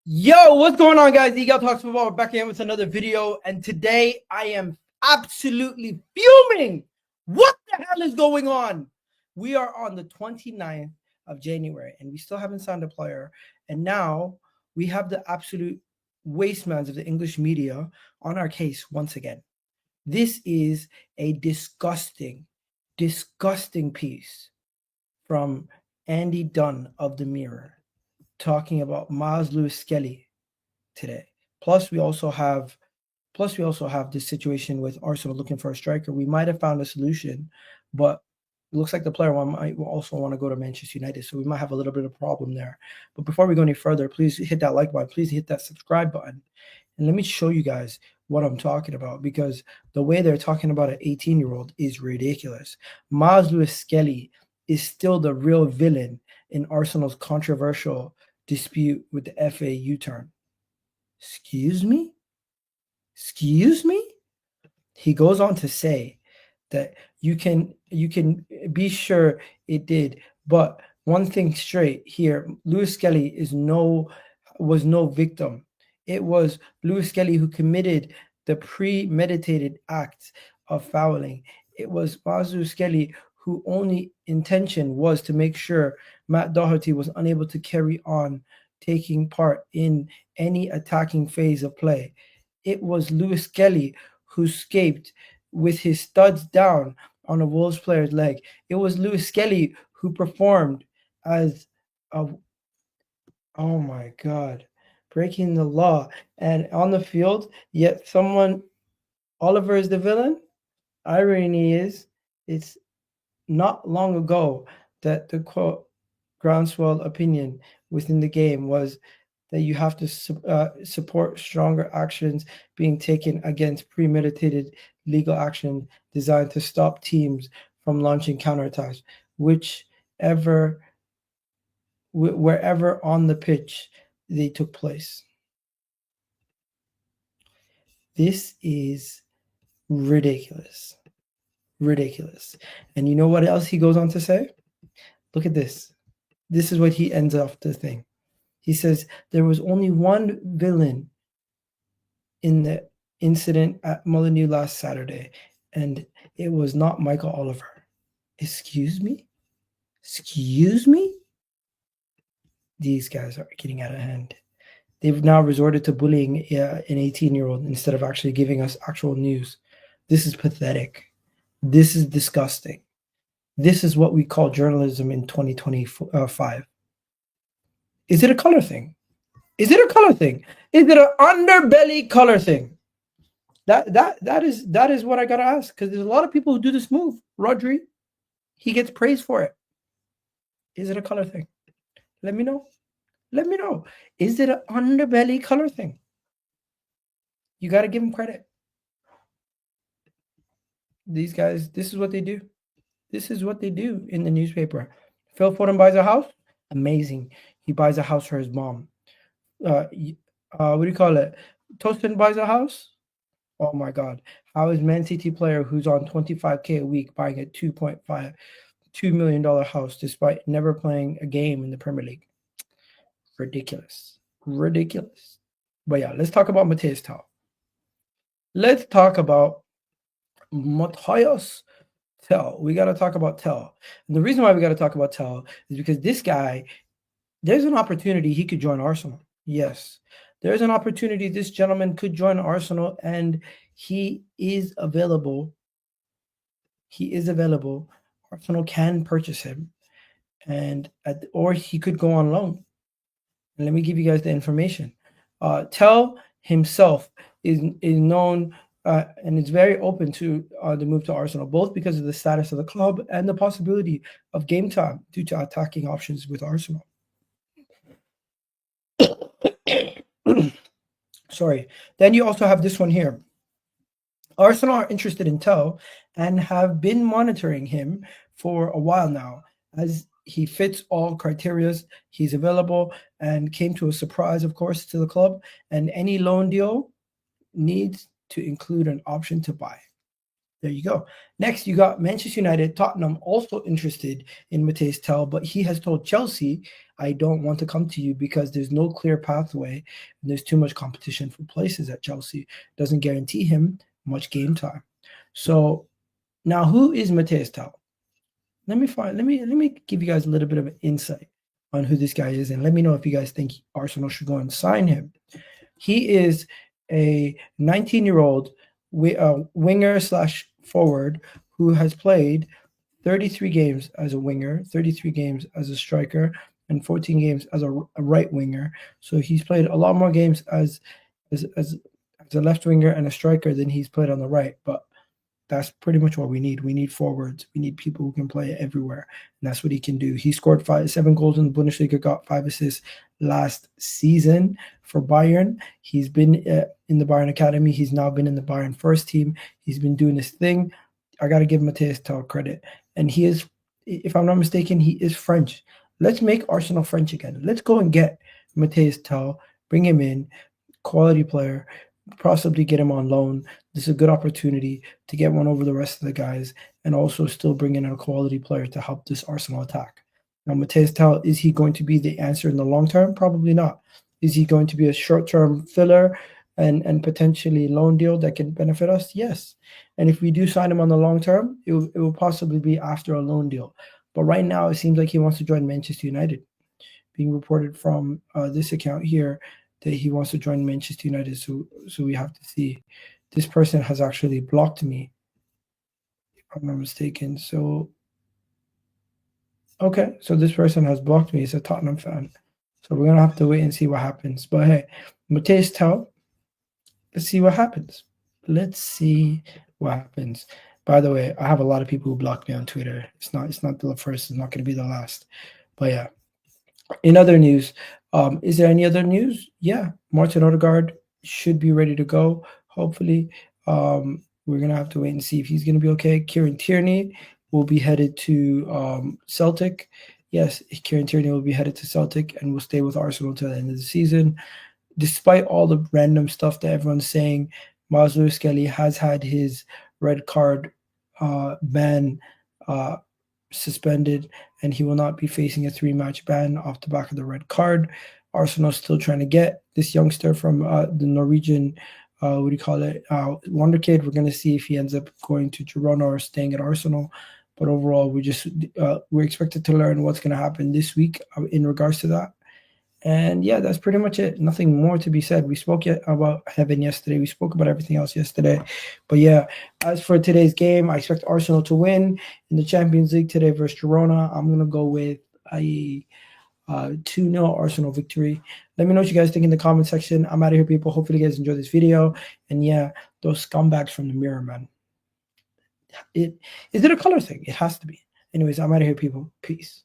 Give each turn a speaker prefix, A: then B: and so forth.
A: Yo, what's going on, guys? Eagle Talks Football. We're back again with another video, and today I am absolutely fuming. What the hell is going on? We are on the 29th of January, and we still haven't signed a player. And now we have the absolute wastemans of the English media on our case once again. This is a disgusting piece from Andy Dunn of the Mirror, talking about Miles Lewis-Skelly today. Plus, we also have this situation with Arsenal looking for a striker. We might have found a solution, but it looks like the player might also want to go to Manchester United, so we might have a little bit of a problem there. But before we go any further, please hit that like button. Please hit that subscribe button. And let me show you guys what I'm talking about, because the way they're talking about an 18-year-old is ridiculous. Miles Lewis-Skelly is still the real villain in Arsenal's controversial dispute with the FA U-turn. Excuse me? He goes on to say that you can be sure it did, but one thing straight here, Lewis-Skelly was no victim. It was Lewis-Skelly who committed the premeditated act of fouling. It was Miles Lewis-Skelly whose only intention was to make sure Matt Doherty was unable to carry on taking part in any attacking phase of play. It was Lewis-Skelly who escaped with his studs down on a Wolves player's leg. It was Lewis-Skelly who performed as a, oh my God, breaking the law and on the field, yet Oliver is the villain. Irony is, it's not long ago that the quote groundswell opinion within the game was that you have to support stronger actions being taken against premeditated legal action designed to stop teams from launching counterattacks, wherever on the pitch they took place. This is ridiculous. And you know what else he goes on to say? Look at this. This is what he ends off the thing. He says there was only one villain in the incident at Molineux last Saturday, and it was not Michael Oliver. Excuse me? These guys are getting out of hand. They've now resorted to bullying an 18-year-old instead of actually giving us actual news. This is pathetic. This is disgusting. This is what we call journalism in 2025. Is it a color thing? Is it an underbelly color thing? That is what I gotta ask, because there's a lot of people who do this move. Rodri, he gets praised for it. Is it a color thing? Let me know. Is it an underbelly color thing? You got to give them credit. These guys, this is what they do. This is what they do in the newspaper. Phil Foden buys a house. Amazing. He buys a house for his mom. What do you call it? Tostin buys a house. Oh my God. How is Man City player who's on $25K a week buying a $2 million house despite never playing a game in the Premier League? Ridiculous. But yeah, let's talk about Mathys Tel. Let's talk about Mathys Tel. We got to talk about Tel. And the reason why we got to talk about Tel is because this guy, there's an opportunity he could join Arsenal. Yes, there's an opportunity this gentleman could join Arsenal, and he is available. Arsenal can purchase him, or he could go on loan. And let me give you guys the information. Tel himself is known and is very open to the move to Arsenal, both because of the status of the club and the possibility of game time due to attacking options with Arsenal. Sorry. Then you also have this one here. Arsenal are interested in Tel and have been monitoring him for a while now, as he fits all criteria. He's available and came to a surprise, of course, to the club. And any loan deal needs to include an option to buy. There you go. Next, you got Manchester United. Tottenham also interested in Mathys Tel, but he has told Chelsea, I don't want to come to you because there's no clear pathway and there's too much competition for places at Chelsea. Doesn't guarantee him much game time. So now who is Mathys Tel? Let me give you guys a little bit of an insight on who this guy is, and let me know if you guys think Arsenal should go and sign him. He is a 19-year-old winger slash forward who has played 33 games as a winger, 33 games as a striker, and 14 games as a right winger. So he's played a lot more games as a left winger and a striker than he's played on the right. But that's pretty much what we need. We need forwards. We need people who can play everywhere, and that's what he can do. He scored 7 goals in the Bundesliga, got 5 assists last season for Bayern. He's been in the Bayern Academy. He's now been in the Bayern first team. He's been doing his thing. I got to give Mathys Tel credit. And he is, if I'm not mistaken, he is French. Let's make Arsenal French again. Let's go and get Mathys Tel, bring him in, quality player, possibly get him on loan. This is a good opportunity to get one over the rest of the guys and also still bring in a quality player to help this Arsenal attack. Now, Mathys Tel, is he going to be the answer in the long term? Probably not. Is he going to be a short-term filler and potentially loan deal that can benefit us? Yes. And if we do sign him on the long term, it will possibly be after a loan deal. But right now, it seems like he wants to join Manchester United. Being reported from this account here that he wants to join Manchester United. So we have to see. This person has actually blocked me, if I'm not mistaken. So, okay. So this person has blocked me. He's a Tottenham fan. So we're going to have to wait and see what happens. But hey, Mathys Tel, let's see what happens. Let's see what happens. By the way, I have a lot of people who block me on Twitter. It's not the first. It's not going to be the last. But yeah. In other news, is there any other news? Yeah, Martin Odegaard should be ready to go. Hopefully, we're going to have to wait and see if he's going to be okay. Kieran Tierney will be headed to Celtic. Yes, Kieran Tierney will be headed to Celtic and will stay with Arsenal until the end of the season. Despite all the random stuff that everyone's saying, Mathys Kelly has had his red card ban suspended, and he will not be facing a 3-match ban off the back of the red card. Arsenal still trying to get this youngster from the Norwegian, wonder kid. We're going to see if he ends up going to Girona or staying at Arsenal. But overall, we're expected to learn what's going to happen this week in regards to that. And yeah, that's pretty much it. Nothing more to be said. We spoke about heaven yesterday. We spoke about everything else yesterday. But yeah, as for today's game, I expect Arsenal to win in the Champions League today versus Girona. I'm going to go with a 2-0 Arsenal victory. Let me know what you guys think in the comment section. I'm out of here, people. Hopefully you guys enjoyed this video. And yeah, those scumbags from the mirror, man. Is it a color thing? It has to be. Anyways, I'm out of here, people. Peace.